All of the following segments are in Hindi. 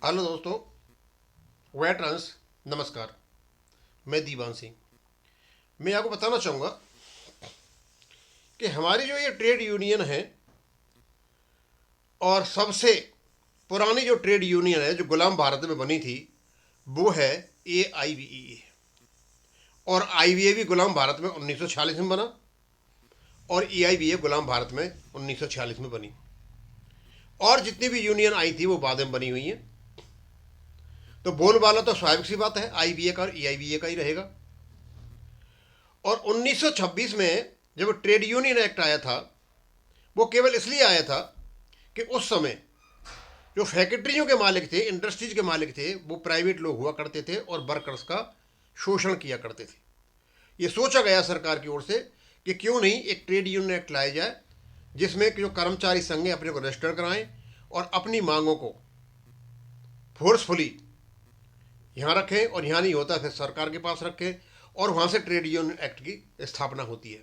हेलो दोस्तों, वेटरन्स नमस्कार। मैं दीवान सिंह। मैं आपको बताना चाहूँगा कि हमारी जो ये ट्रेड यूनियन है और सबसे पुरानी जो ट्रेड यूनियन है जो गुलाम भारत में बनी थी वो है AIBEA। और IBA भी गुलाम भारत में 1946 में बना और AIBA गुलाम भारत में 1946 में बनी। और जितनी भी यूनियन आई थी वो बाद में बनी हुई हैं। तो बोलबाला तो स्वाभाविक सी बात है, IBA का और AIBA का ही रहेगा। और 1926 में जब ट्रेड यूनियन एक्ट आया था वो केवल इसलिए आया था कि उस समय जो फैक्ट्रियों के मालिक थे, इंडस्ट्रीज के मालिक थे, वो प्राइवेट लोग हुआ करते थे और वर्कर्स का शोषण किया करते थे। ये सोचा गया सरकार की ओर से कि क्यों नहीं एक ट्रेड यूनियन एक्ट लाया जाए जिसमें जो कर्मचारी संघ अपने को रजिस्टर कराएं और अपनी मांगों को फोर्सफुली यहाँ रखें, और यहाँ नहीं होता फिर सरकार के पास रखें, और वहाँ से ट्रेड यूनियन एक्ट की स्थापना होती है।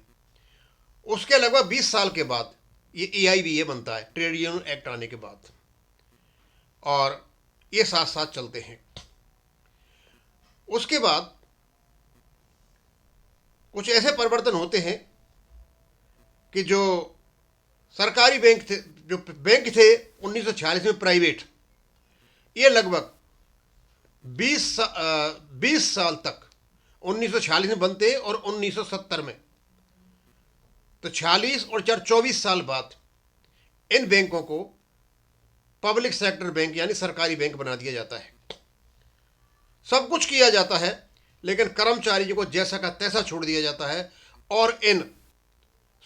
उसके लगभग 20 साल के बाद ये AIBA बनता है, ट्रेड यूनियन एक्ट आने के बाद। और ये साथ साथ चलते हैं। उसके बाद कुछ ऐसे परिवर्तन होते हैं कि जो सरकारी बैंक थे, जो बैंक थे 1946 में प्राइवेट, ये लगभग 20 साल तक 1946 में बनते और 1970 में, तो 46 और 24 साल बाद इन बैंकों को पब्लिक सेक्टर बैंक यानी सरकारी बैंक बना दिया जाता है। सब कुछ किया जाता है लेकिन कर्मचारियों को जैसा का तैसा छोड़ दिया जाता है, और इन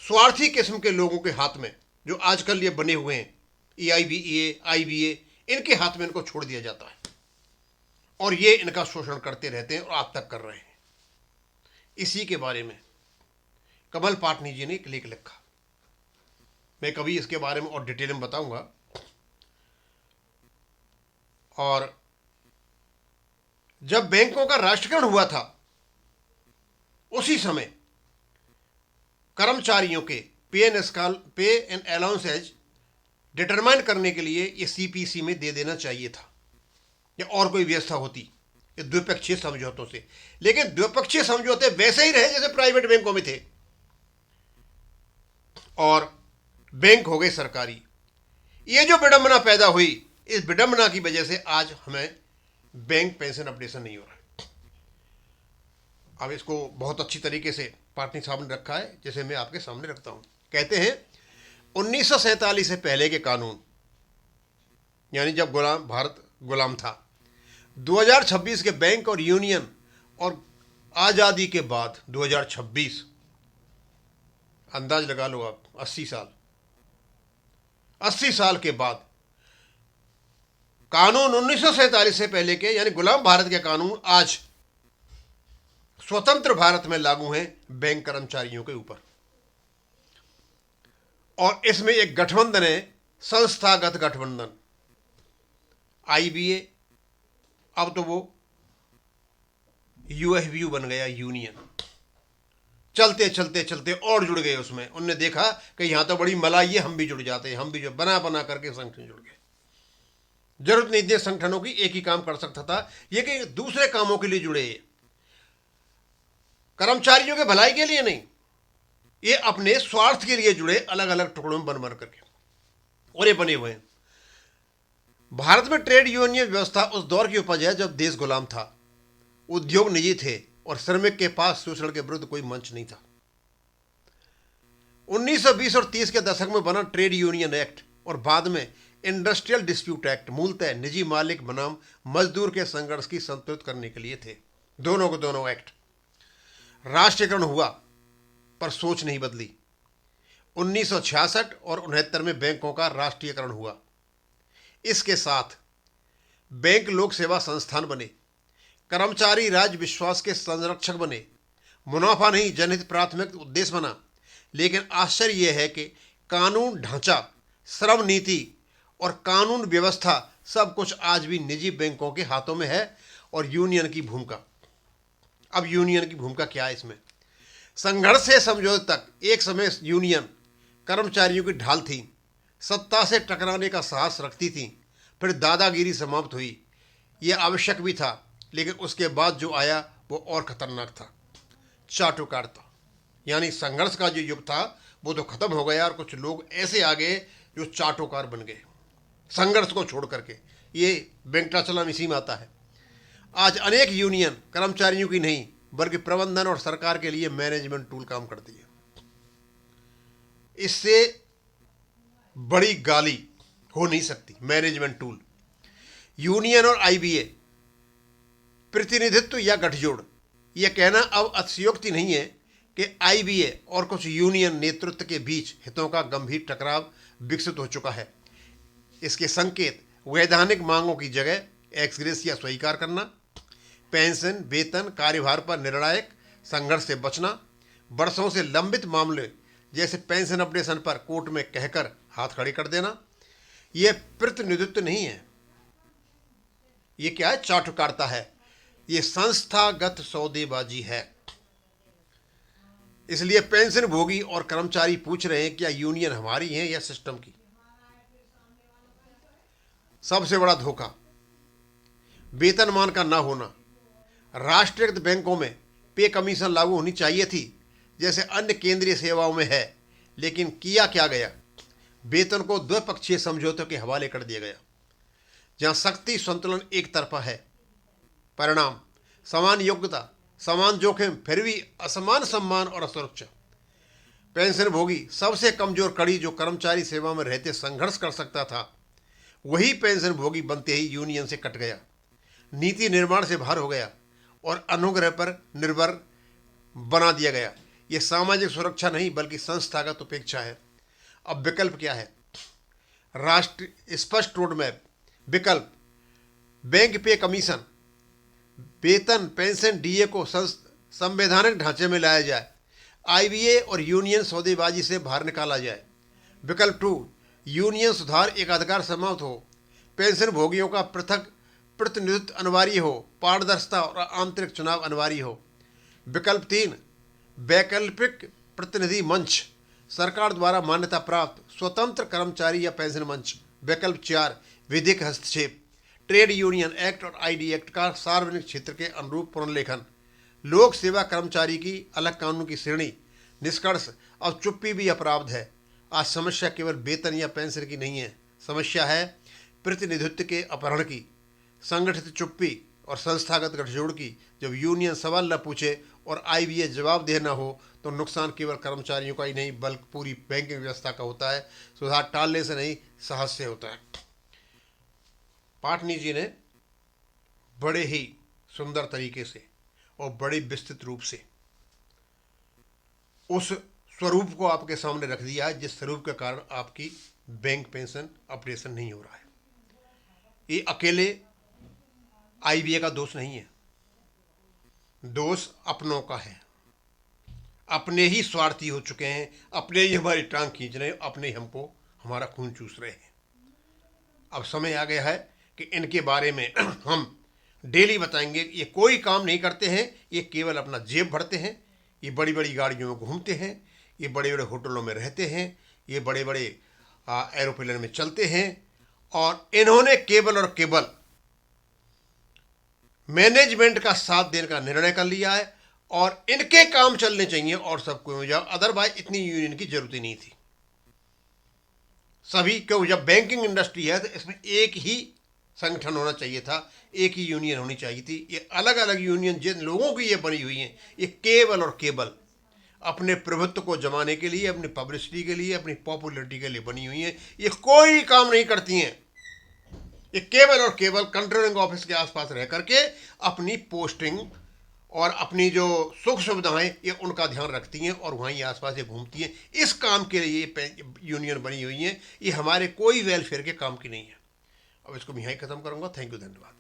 स्वार्थी किस्म के लोगों के हाथ में जो आजकल ये बने हुए हैं AIBA, IBA, इनके हाथ में इनको छोड़ दिया जाता है और ये इनका शोषण करते रहते हैं और आज तक कर रहे हैं। इसी के बारे में कमल पाटनी जी ने एक लेख लिखा। मैं कभी इसके बारे में और डिटेल में बताऊंगा। और जब बैंकों का राष्ट्रीयकरण हुआ था उसी समय कर्मचारियों के पे एंड अलाउंसेज डिटरमाइन करने के लिए ये CPC में दे देना चाहिए था या और कोई व्यवस्था होती ये द्विपक्षीय समझौतों से। लेकिन द्विपक्षीय समझौते वैसे ही रहे जैसे प्राइवेट बैंकों में थे और बैंक हो गए सरकारी। ये जो विडंबना पैदा हुई, इस विडंबना की वजह से आज हमें बैंक पेंशन अपडेशन नहीं हो रहा है। अब इसको बहुत अच्छी तरीके से पाटनी साहब ने रखा है, जैसे मैं आपके सामने रखता हूं। कहते हैं 1947 से पहले के कानून, यानी जब भारत गुलाम था, 2026 के बैंक और यूनियन और आज़ादी के बाद 2026, अंदाज लगा लो आप, 80 साल के बाद कानून 1947 से पहले के यानी गुलाम भारत के कानून आज स्वतंत्र भारत में लागू हैं बैंक कर्मचारियों के ऊपर। और इसमें एक गठबंधन है, संस्थागत गठबंधन IBA, अब तो वो UFBU बन गया, यूनियन। चलते चलते चलते और जुड़ गए उसमें। उनने देखा कि यहां तो बड़ी मलाई है, हम भी जुड़ जाते हैं। हम भी जो बना बना करके संगठन जुड़ गए। जरूरत नहीं थी संगठनों की, एक ही काम कर सकता था ये कि दूसरे कामों के लिए जुड़े, कर्मचारियों के भलाई के लिए नहीं, ये अपने स्वार्थ के लिए जुड़े, अलग अलग टुकड़ों में बन बन करके, और ये बने हुए हैं। भारत में ट्रेड यूनियन व्यवस्था उस दौर की उपज है जब देश गुलाम था, उद्योग निजी थे और श्रमिक के पास शोषण के विरुद्ध कोई मंच नहीं था। 1920 और 30 के दशक में बना ट्रेड यूनियन एक्ट और बाद में इंडस्ट्रियल डिस्प्यूट एक्ट मूलतः निजी मालिक बनाम मजदूर के संघर्ष की संतुलित करने के लिए थे। दोनों को दोनों एक्ट। राष्ट्रीयकरण हुआ पर सोच नहीं बदली। 1966 और 69 में बैंकों का राष्ट्रीयकरण हुआ। इसके साथ बैंक लोक सेवा संस्थान बने, कर्मचारी राज विश्वास के संरक्षक बने, मुनाफा नहीं जनहित प्राथमिक उद्देश्य बना। लेकिन आश्चर्य यह है कि कानून ढांचा, श्रम नीति और कानून व्यवस्था सब कुछ आज भी निजी बैंकों के हाथों में है। और यूनियन की भूमिका, अब यूनियन की भूमिका क्या है इसमें? संघर्ष से समझौते तक एक समय यूनियन कर्मचारियों की ढाल थी, सत्ता से टकराने का साहस रखती थी। फिर दादागिरी समाप्त हुई ये आवश्यक भी था, लेकिन उसके बाद जो आया वो और खतरनाक था, चाटुकार था। यानी संघर्ष का जो युग था वो तो खत्म हो गया और कुछ लोग ऐसे आ गए जो चाटुकार बन गए संघर्ष को छोड़ करके। ये वेंकटाचलम इसी में आता है। आज अनेक यूनियन कर्मचारियों की नहीं बल्कि प्रबंधन और सरकार के लिए मैनेजमेंट टूल काम करती है। इससे बड़ी गाली हो नहीं सकती। मैनेजमेंट टूल, यूनियन और आईबीए, प्रतिनिधित्व या गठजोड़। यह कहना अब अतिशयोक्ति नहीं है कि आईबीए और कुछ यूनियन नेतृत्व के बीच हितों का गंभीर टकराव विकसित हो चुका है। इसके संकेत वैधानिक मांगों की जगह एक्स ग्रेसिया स्वीकार करना, पेंशन, वेतन, कार्यभार पर निर्णायक संघर्ष से बचना, वर्षों से लंबित मामले जैसे पेंशन अपडेशन पर कोर्ट में कहकर हाथ खड़े कर देना, यह प्रतिनिधित्व नहीं है। ये क्या है? चाटुकारिता है। ये संस्थागत सौदेबाजी है। इसलिए पेंशन भोगी और कर्मचारी पूछ रहे हैं क्या यूनियन हमारी है या सिस्टम की। सबसे बड़ा धोखा वेतनमान का ना होना। राष्ट्रीयकृत बैंकों में पे कमीशन लागू होनी चाहिए थी जैसे अन्य केंद्रीय सेवाओं में है, लेकिन किया क्या गया? वेतन को द्विपक्षीय समझौतों के हवाले कर दिया गया, जहां शक्ति संतुलन एक तरफा है। परिणाम समान योग्यता, समान जोखिम, फिर भी असमान सम्मान और असुरक्षा। पेंशन भोगी सबसे कमजोर कड़ी जो कर्मचारी सेवा में रहते संघर्ष कर सकता था, वही पेंशन भोगी बनते ही यूनियन से कट गया, नीति निर्माण से बाहर हो गया और अनुग्रह पर निर्भर बना दिया गया। यह सामाजिक सुरक्षा नहीं बल्कि संस्थागत उपेक्षा है। अब विकल्प क्या है? राष्ट्र स्पष्ट रोड मैप। विकल्प: बैंक पे कमीशन, वेतन, पेंशन, डीए को संवैधानिक ढांचे में लाया जाए, आईबीए और यूनियन सौदेबाजी से बाहर निकाला जाए। विकल्प 2: यूनियन सुधार एकाधिकार समाप्त हो, पेंशन भोगियों का पृथक प्रतिनिधित्व अनिवार्य हो, पारदर्शिता और आंतरिक चुनाव अनिवार्य हो। विकल्प 3: वैकल्पिक प्रतिनिधि मंच, सरकार द्वारा मान्यता प्राप्त स्वतंत्र कर्मचारी या पेंशन मंच। विकल्प 4: विधिक हस्तक्षेप, ट्रेड यूनियन एक्ट और आईडी एक्ट का सार्वजनिक क्षेत्र के अनुरूप पुनर्लेखन, लोक सेवा कर्मचारी की अलग कानून की श्रेणी। निष्कर्ष: अब चुप्पी भी अपराध है। आज समस्या केवल वेतन या पेंशन की नहीं है, समस्या है प्रतिनिधित्व के अपहरण की, संगठित चुप्पी और संस्थागत गठजोड़ की। जब यूनियन सवाल न पूछे और आईबीए जवाबदेह न हो तो नुकसान केवल कर्मचारियों का ही नहीं बल्कि पूरी बैंकिंग व्यवस्था का होता है। सुधार टालने से नहीं, साहस से होता है। पाटनी जी ने बड़े ही सुंदर तरीके से और बड़े विस्तृत रूप से उस स्वरूप को आपके सामने रख दिया है जिस स्वरूप के कारण आपकी बैंक पेंशन ऑपरेशन नहीं हो रहा है। ये अकेले आईबीए का दोष नहीं है, दोष अपनों का है। अपने ही स्वार्थी हो चुके हैं, अपने ही हमारी टांग खींच रहे हैं, अपने ही हमको हमारा खून चूस रहे हैं। अब समय आ गया है कि इनके बारे में हम डेली बताएंगे। ये कोई काम नहीं करते हैं, ये केवल अपना जेब भरते हैं, ये बड़ी बड़ी गाड़ियों में घूमते हैं, ये बड़े बड़े होटलों में रहते हैं, ये बड़े बड़े एरोप्लेन में चलते हैं और इन्होंने केवल और केवल मैनेजमेंट का साथ देने का निर्णय कर लिया है और इनके काम चलने चाहिए और सबको हो जाओ। अदरवाइज इतनी यूनियन की जरूरत ही नहीं थी। सभी क्यों, जब बैंकिंग इंडस्ट्री है तो इसमें एक ही संगठन होना चाहिए था, एक ही यूनियन होनी चाहिए थी। ये अलग अलग यूनियन जिन लोगों की ये बनी हुई हैं, ये केवल और केवल अपने प्रभुत्व को जमाने के लिए, अपनी पब्लिसिटी के लिए, अपनी पॉपुलरिटी के लिए बनी हुई हैं। ये कोई काम नहीं करती हैं। ये केवल और केवल कंट्रोलिंग ऑफिस के आसपास रह करके अपनी पोस्टिंग और अपनी जो सुख सुविधाएं ये उनका ध्यान रखती हैं और वहीं आसपास ये घूमती हैं। इस काम के लिए ये यूनियन बनी हुई हैं। ये हमारे कोई वेलफेयर के काम की नहीं है। अब इसको मैं यहीं ख़त्म करूँगा। थैंक यू, धन्यवाद।